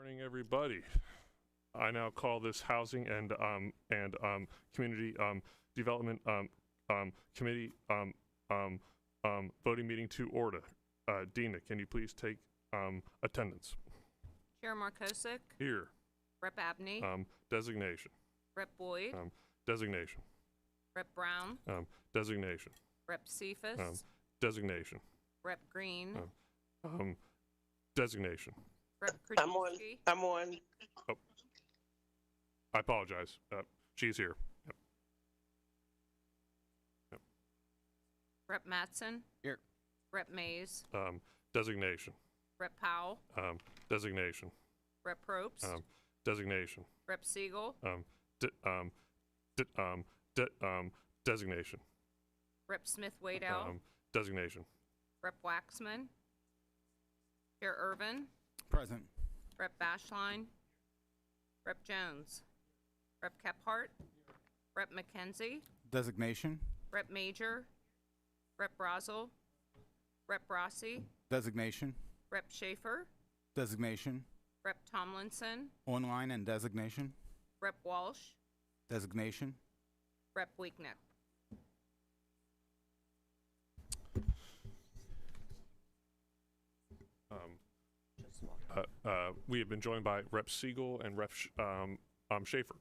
Morning, everybody. I now call this Housing and Community Development Committee voting meeting to order. Dina, can you please take attendance? Chair Markosik. Here. Rep. Abney. Designation. Rep. Boyd. Designation. Rep. Brown. Designation. Rep. Cephas. Designation. Rep. Green. Designation. Rep. I'm on. Krajewski. I'm on. Oh, I apologize. She's here. Yep. Yep. Rep. Mattson. Here. Rep. Mays. Designation. Rep. Powell. Designation. Rep. Probst. Designation. Rep. Siegel. Designation. Rep. Smith Waddell. Designation. Rep. Waxman. Chair Irvin. Present. Rep. Bashline. Rep. Jones. Rep. Kephart. Rep. McKenzie. Designation. Rep. Major. Rep. Brazel. Rep. Rossi. Designation. Rep. Schaefer. Designation. Rep. Tomlinson. Online and designation. Rep. Walsh. Designation. Rep. Weeknick. We have been joined by Rep. Siegel and Rep. Schaefer.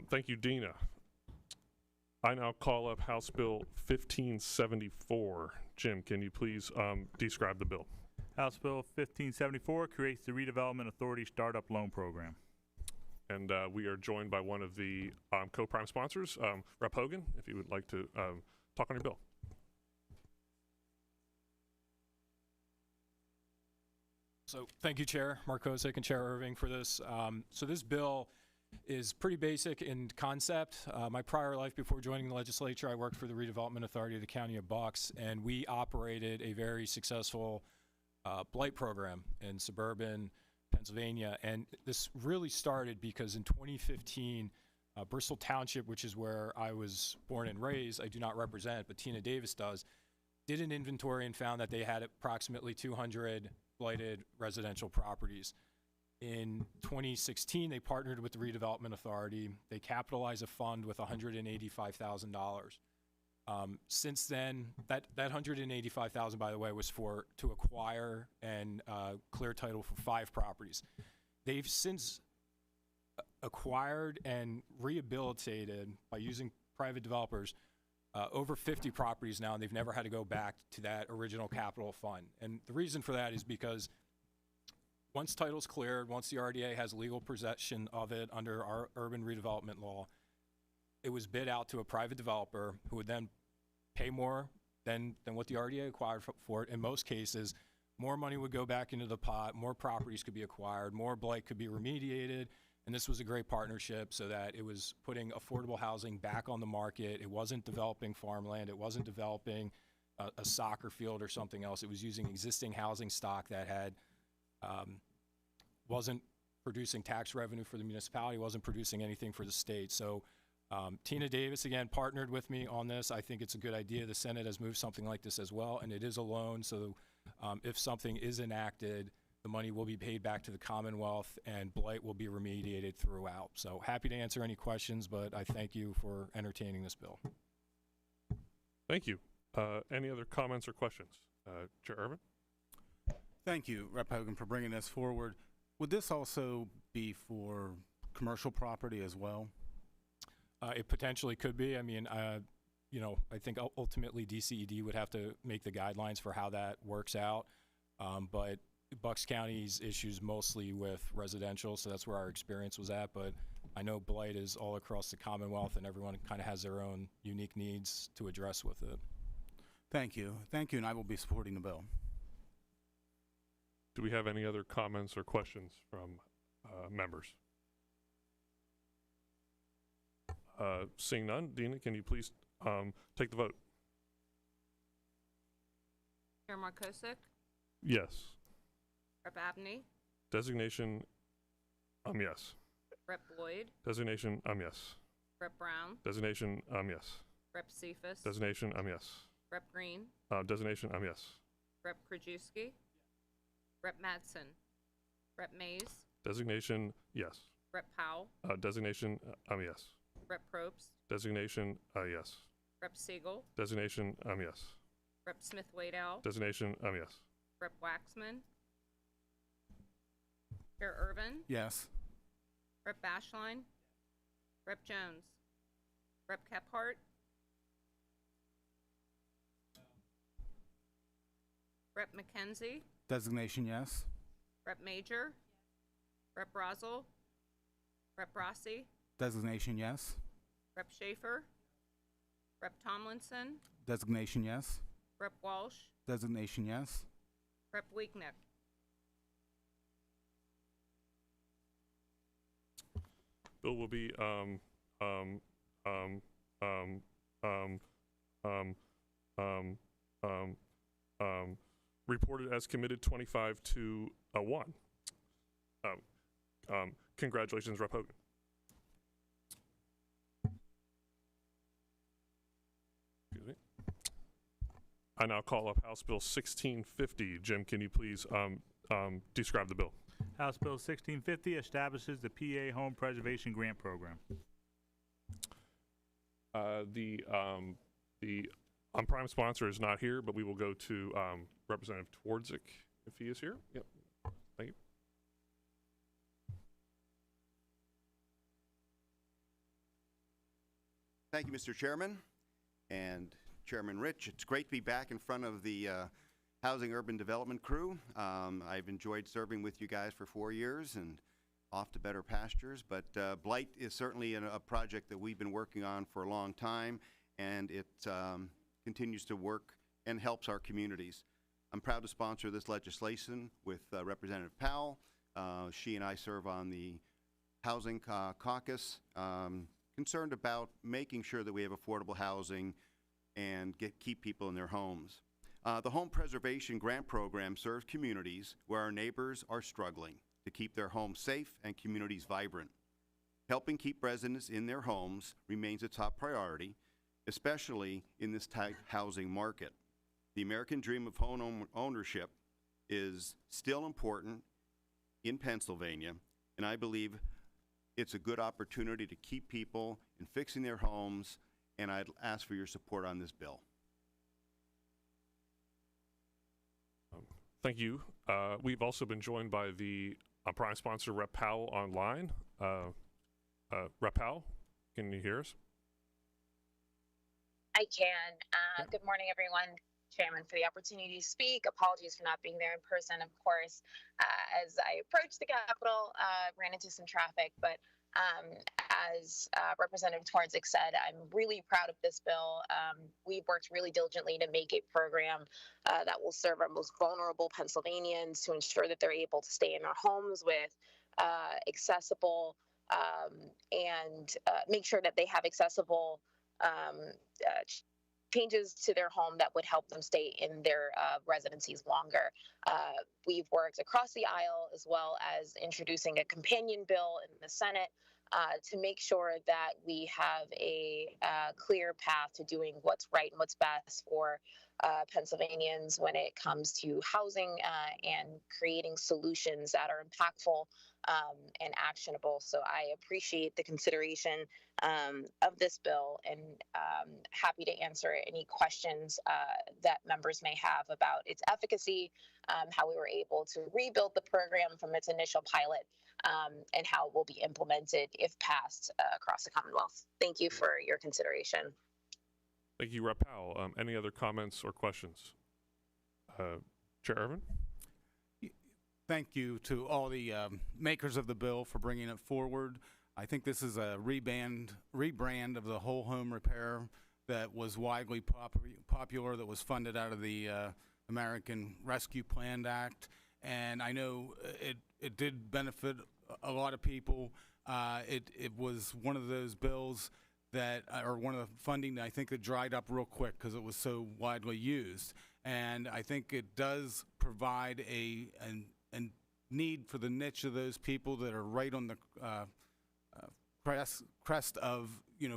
Thank you, Dina. I now call up House Bill 1574. Jim, can you please describe the bill? House Bill 1574 creates the Redevelopment Authority Startup Loan Program. And we are joined by one of the co-prime sponsors, Rep. Hogan, if you would like to talk on your bill. So thank you, Chair Markosik and Chair Irving, for this. So this bill is pretty basic in concept. My prior life before joining the legislature, I worked for the Redevelopment Authority of the County of Bucks, and we operated a very successful blight program in suburban Pennsylvania. And this really started because in 2015, Bristol Township, which is where I was born and raised, I do not represent, but Tina Davis does, did an inventory and found that they had approximately 200 blighted residential properties. In 2016, they partnered with the Redevelopment Authority. They capitalized a fund with $185,000. Since then, that $185,000, by the way, was to acquire and clear title for 5 properties. They've since acquired and rehabilitated, by using private developers, over 50 properties now, and they've never had to go back to that original capital fund. And the reason for that is because once title's cleared, once the RDA has legal possession of it under our urban redevelopment law, it was bid out to a private developer who would then pay more than what the RDA acquired for it. In most cases, more money would go back into the pot, more properties could be acquired, more blight could be remediated. And this was a great partnership so that it was putting affordable housing back on the market. It wasn't developing farmland. It wasn't developing a soccer field or something else. It was using existing housing stock that had wasn't producing tax revenue for the municipality, wasn't producing anything for the state. So Tina Davis, again, partnered with me on this. I think it's a good idea. The Senate has moved something like this as well, and it is a loan. So if something is enacted, the money will be paid back to the Commonwealth, and blight will be remediated throughout. So happy to answer any questions, but I thank you for entertaining this bill. Thank you. Any other comments or questions? Chair Irvin? Thank you, Rep. Hogan, for bringing this forward. Would this also be for commercial property as well? It potentially could be. I mean, you know, I think ultimately DCED would have to make the guidelines for how that works out. But Bucks County's issues mostly with residential, so that's where our experience was at. But I know blight is all across the Commonwealth, and everyone kind of has their own unique needs to address with it. Thank you. Thank you, and I will be supporting the bill. Do we have any other comments or questions from members? Seeing none, Dina, can you please take the vote? Chair Markosik. Yes. Rep. Abney. Designation, yes. Rep. Boyd. Designation, yes. Rep. Brown. Designation, yes. Rep. Cephas. Designation, yes. Rep. Green. Designation, yes. Rep. Krajewski. Rep. Mattson. Rep. Mays, Designation, yes. Rep. Powell, Designation, yes. Rep. Probst, Designation, yes. Rep. Siegel, Designation, yes. Rep. Smith Waydell, Designation, yes. Rep. Waxman, Chair Irvin, Yes. Rep. Bashline, Rep. Jones, Rep. Kephart, Rep. McKenzie, Designation, yes. Rep. Major, Rep. Brazel, Rep. Rossi, Designation, yes. Rep. Schaefer, Rep. Tomlinson, Designation, yes. Rep. Walsh, Designation, yes. Rep. Weeknick. Bill will be reported as committed 25 to 1. Congratulations, Rep. Hogan. Excuse me. I now call up House Bill 1650. Jim, can you please describe the bill? House Bill 1650 establishes the PA Home Preservation Grant Program. The prime sponsor is not here, but we will go to Representative Twardzik if he is here. Yep. Thank you. Thank you, Mr. Chairman and Chairman Rich. It's great to be back in front of the Housing Urban Development crew. I've enjoyed serving with you guys for 4 years and off to better pastures, but Blight is certainly a project that we've been working on for a long time, and it continues to work and helps our communities. I'm proud to sponsor this legislation with Representative Powell. She and I serve on the Housing Caucus, concerned about making sure that we have affordable housing and keep people in their homes. The Home Preservation Grant Program serves communities where our neighbors are struggling to keep their homes safe and communities vibrant. Helping keep residents in their homes remains a top priority, especially in this tight housing market. The American dream of home ownership is still important in Pennsylvania, and I believe it's a good opportunity to keep people in fixing their homes, and I'd ask for your support on this bill. Thank you. We've also been joined by the prime sponsor, Rep. Powell, online. Rep. Powell, can you hear us? I can. Good morning, everyone. Chairman, for the opportunity to speak. Apologies for not being there in person, of course. As I approached the Capitol, ran into some traffic, but as Representative Twardzik said, I'm really proud of this bill. We've worked really diligently to make a program that will serve our most vulnerable Pennsylvanians to ensure that they're able to stay in their homes with accessible and make sure that they have accessible changes to their home that would help them stay in their residencies longer. We've worked across the aisle as well as introducing a companion bill in the Senate to make sure that we have a clear path to doing what's right and what's best for Pennsylvanians when it comes to housing and creating solutions that are impactful and actionable. So I appreciate the consideration of this bill, and happy to answer any questions that members may have about its efficacy, how we were able to rebuild the program from its initial pilot, and how it will be implemented if passed across the Commonwealth. Thank you for your consideration. Thank you, Rep. Powell. Any other comments or questions? Chair Irvin? Thank you to all the makers of the bill for bringing it forward. I think this is a rebrand of the whole home repair that was widely popular, that was funded out of the American Rescue Plan Act. And I know it did benefit a lot of people. It was one of those bills that, or one of the funding that I think that dried up real quick because it was so widely used. And I think it does provide a need for the niche of those people that are right on the crest of,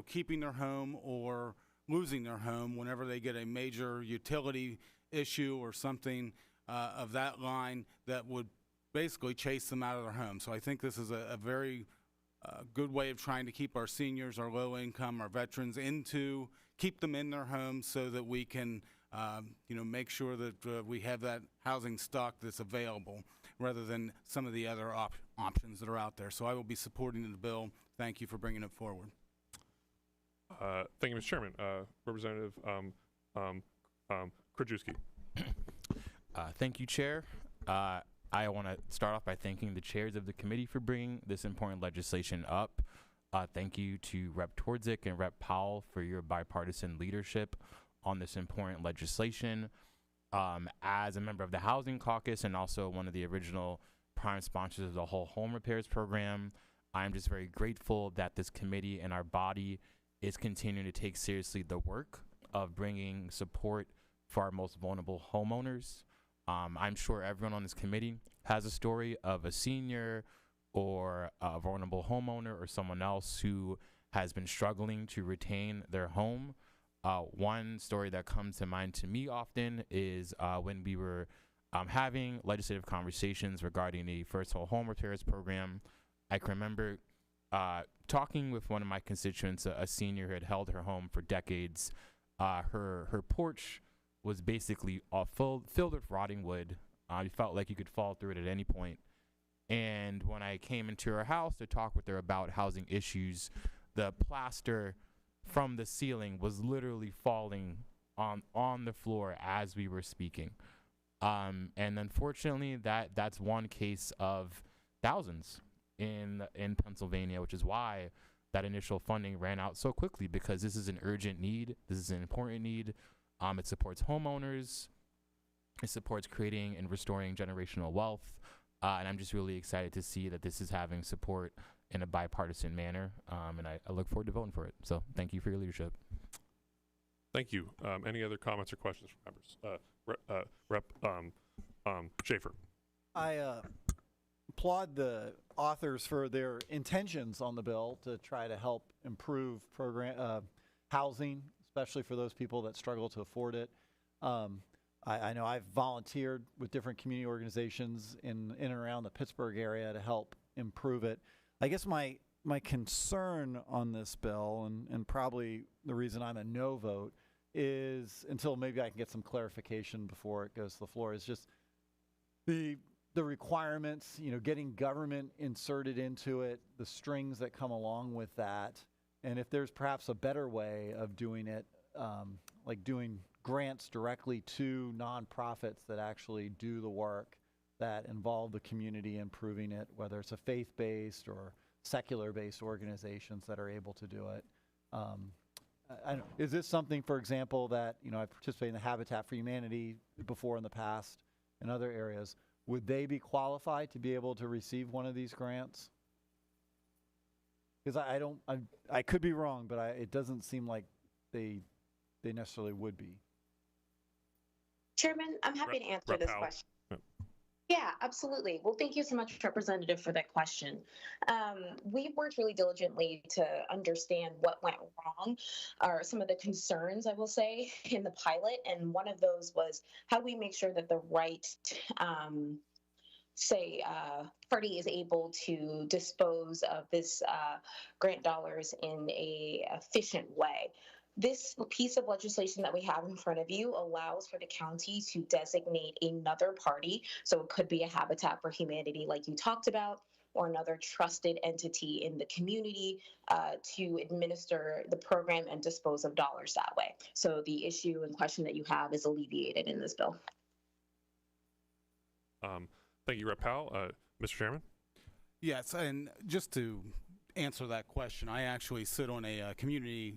keeping their home or losing their home whenever they get a major utility issue or something of that line that would basically chase them out of their homes. So I think this is a very good way of trying to keep our seniors, our low income, our veterans keep them in their homes so that we can, make sure that we have that housing stock that's available rather than some of the other options that are out there. So I will be supporting the bill. Thank you for bringing it forward. Thank you, Mr. Chairman. Representative Krajewski. Thank you, Chair. I want to start off by thanking the chairs of the committee for bringing this important legislation up. Thank you to Rep. Twardzik and Rep. Powell for your bipartisan leadership on this important legislation. As a member of the Housing Caucus and also one of the original prime sponsors of the Whole Home Repairs Program, I'm just very grateful that this committee and our body is continuing to take seriously the work of bringing support for our most vulnerable homeowners. I'm sure everyone on this committee has a story of a senior or a vulnerable homeowner or someone else who has been struggling to retain their home. One story that comes to mind to me often is when we were having legislative conversations regarding the First Whole Home Repairs Program. I can remember talking with one of my constituents, a senior who had held her home for decades. Her porch was basically filled with rotting wood. You felt like you could fall through it at any point. And when I came into her house to talk with her about housing issues, the plaster from the ceiling was literally falling on the floor as we were speaking. And unfortunately, that's one case of thousands in Pennsylvania, which is why that initial funding ran out so quickly, because this is an urgent need. This is an important need. It supports homeowners. It supports creating and restoring generational wealth. And I'm just really excited to see that this is having support in a bipartisan manner. And I look forward to voting for it. So thank you for your leadership. Thank you. Any other comments or questions from members? Rep. Schaefer. I applaud the authors for their intentions on the bill to try to help improve housing, especially for those people that struggle to afford it. I know I've volunteered with different community organizations in and around the Pittsburgh area to help improve it. I guess my concern on this bill, and probably the reason I'm a no vote, is, until maybe I can get some clarification before it goes to the floor, is just the requirements, getting government inserted into it, the strings that come along with that, and if there's perhaps a better way of doing it, like doing grants directly to nonprofits that actually do the work that involve the community, improving it, whether it's a faith-based or secular-based organizations that are able to do it. Is this something, for example, that, I participated in the Habitat for Humanity before in the past in other areas? Would they be qualified to be able to receive one of these grants? Because I could be wrong, but it doesn't seem like they necessarily would be. Chairman, I'm happy to answer this question. Yeah, absolutely. Well, thank you so much, Representative, for that question. We worked really diligently to understand what went wrong, or some of the concerns, I will say, in the pilot. And one of those was how we make sure that the right, party is able to dispose of this grant dollars in a efficient way. This piece of legislation that we have in front of you allows for the county to designate another party. So it could be a Habitat for Humanity, like you talked about, or another trusted entity in the community to administer the program and dispose of dollars that way. So the issue and question that you have is alleviated in this bill. Thank you, Rep. Powell. Mr. Chairman? Yes, and just to answer that question, I actually sit on a community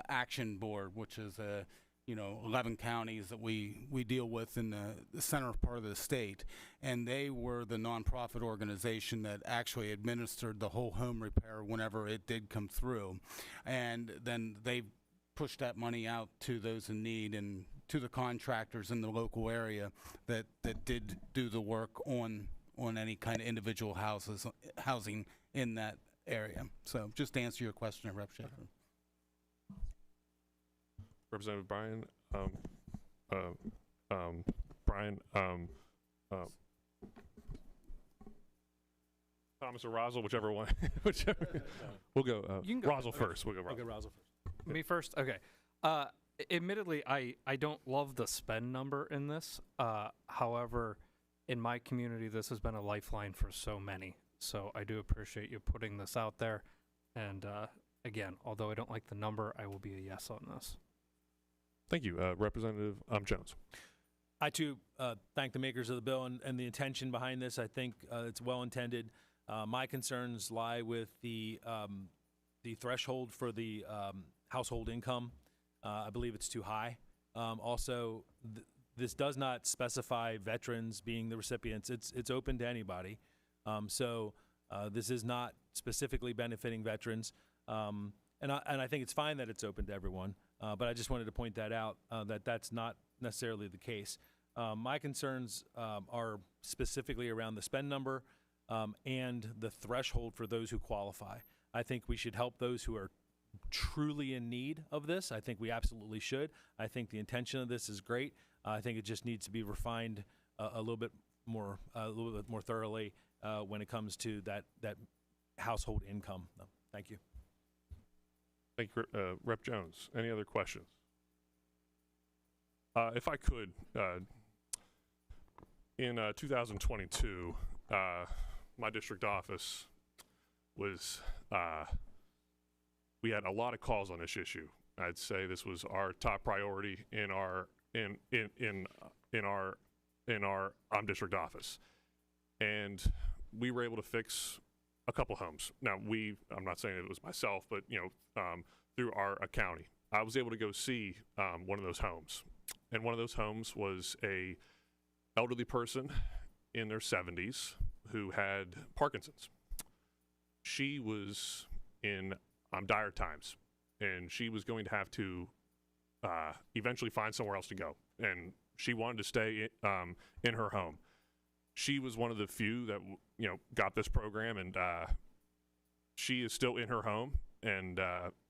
action board, which is 11 counties that we deal with in the center part of the state, and they were the nonprofit organization that actually administered the whole home repair whenever it did come through, and then they pushed that money out to those in need and to the contractors in the local area that did do the work on any kind of individual housing in that area. So just to answer your question, Rep. Schaefer. Representative Bryan, Thomas or Rosal, whichever one. Whichever. We'll go. You can go. Rosal Okay. first. We'll go. I'll Rosal. go Razzle first. Me first? Okay. Admittedly, I don't love the spend number in this. However, in my community, this has been a lifeline for so many. So I do appreciate you putting this out there. And again, although I don't like the number, I will be a yes on this. Thank you, Representative Jones. I too thank the makers of the bill and the intention behind this. I think it's well intended. My concerns lie with the threshold for the household income. I believe it's too high. Also, this does not specify veterans being the recipients. It's open to anybody. So this is not specifically benefiting veterans. And I think it's fine that it's open to everyone. But I just wanted to point that out, that that's not necessarily the case. My concerns are specifically around the spend number and the threshold for those who qualify. I think we should help those who are truly in need of this. I think we absolutely should. I think the intention of this is great. I think it just needs to be refined a little bit more thoroughly when it comes to that household income. Thank you. Thank you, Rep. Jones. Any other questions? If I could, in 2022, my district office was, we had a lot of calls on this issue. I'd say this was our top priority in our district office, and we were able to fix a couple homes. Now, I'm not saying it was myself, but through our county, I was able to go see one of those homes, and one of those homes was a elderly person in their 70s who had Parkinson's. She was in dire times, and she was going to have to eventually find somewhere else to go, and she wanted to stay in her home. She was one of the few that got this program, and she is still in her home, and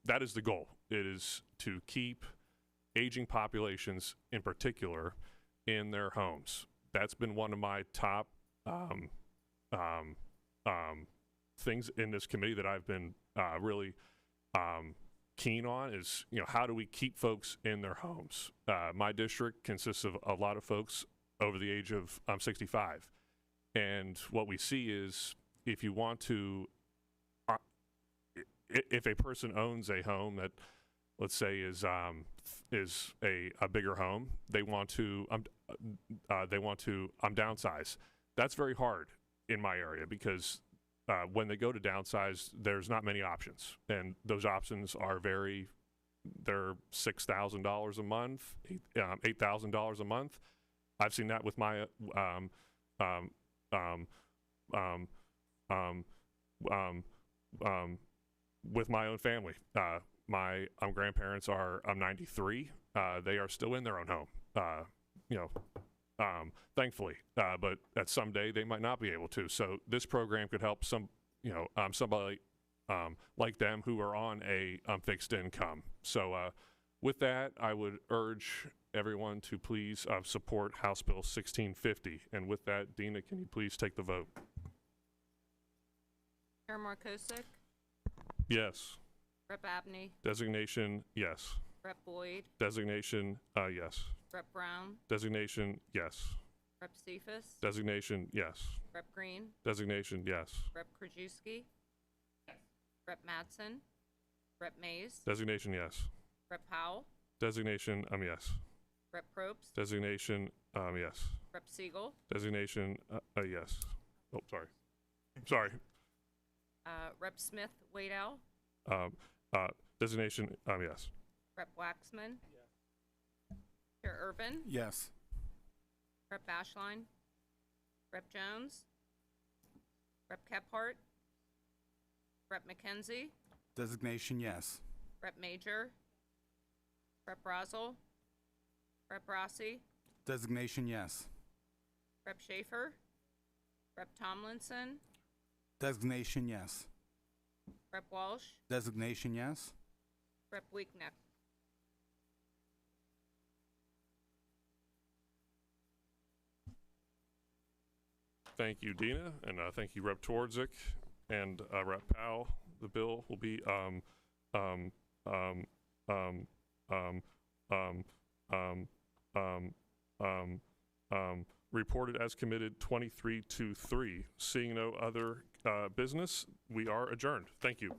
that is the goal. It is to keep aging populations, in particular, in their homes. That's been one of my top things in this committee that I've been really keen on is, how do we keep folks in their homes? My district consists of a lot of folks over the age of 65. And what we see is if you want to, if a person owns a home that, let's say, is a bigger home, they want to downsize. That's very hard in my area because when they go to downsize, there's not many options, and those options are they're $6,000 a month, $8,000 a month. I've seen that with my with my own family. My grandparents are 93. They are still in their own home, thankfully. But at some day they might not be able to. So this program could help somebody like them who are on a fixed income. So with that, I would urge everyone to please support House Bill 1650. And with that, Dina, can you please take the vote? Chair Markosik, Yes. Rep. Abney, Designation, yes. Rep. Boyd, Designation, yes. Rep. Brown, Designation, yes. Rep. Cephas, Designation, yes. Rep. Green, Designation, yes. Rep. Krajewski, Rep. Mattson, Rep. Mays, Designation, yes. Rep. Powell, Designation, yes. Rep. Probst, Designation, yes. Rep. Siegel, Designation, yes. Oh, sorry. Rep. Smith, Waddell, Designation, yes. Rep. Waxman, Chair Urban, Yes. Rep. Ashline, Rep. Jones, Rep. Kephart, Rep. McKenzie, Designation, yes. Rep. Major, Rep. Brazel, Rep. Rossi, Designation, yes. Rep. Schaefer, Rep. Tomlinson, Designation, yes. Rep. Walsh, Designation, yes. Rep. Weekneck. Thank you, Dina, and thank you, Rep. Twardzik. and Rep. Powell, the bill will be reported as committed 23-3. Seeing no other business, we are adjourned. Thank you.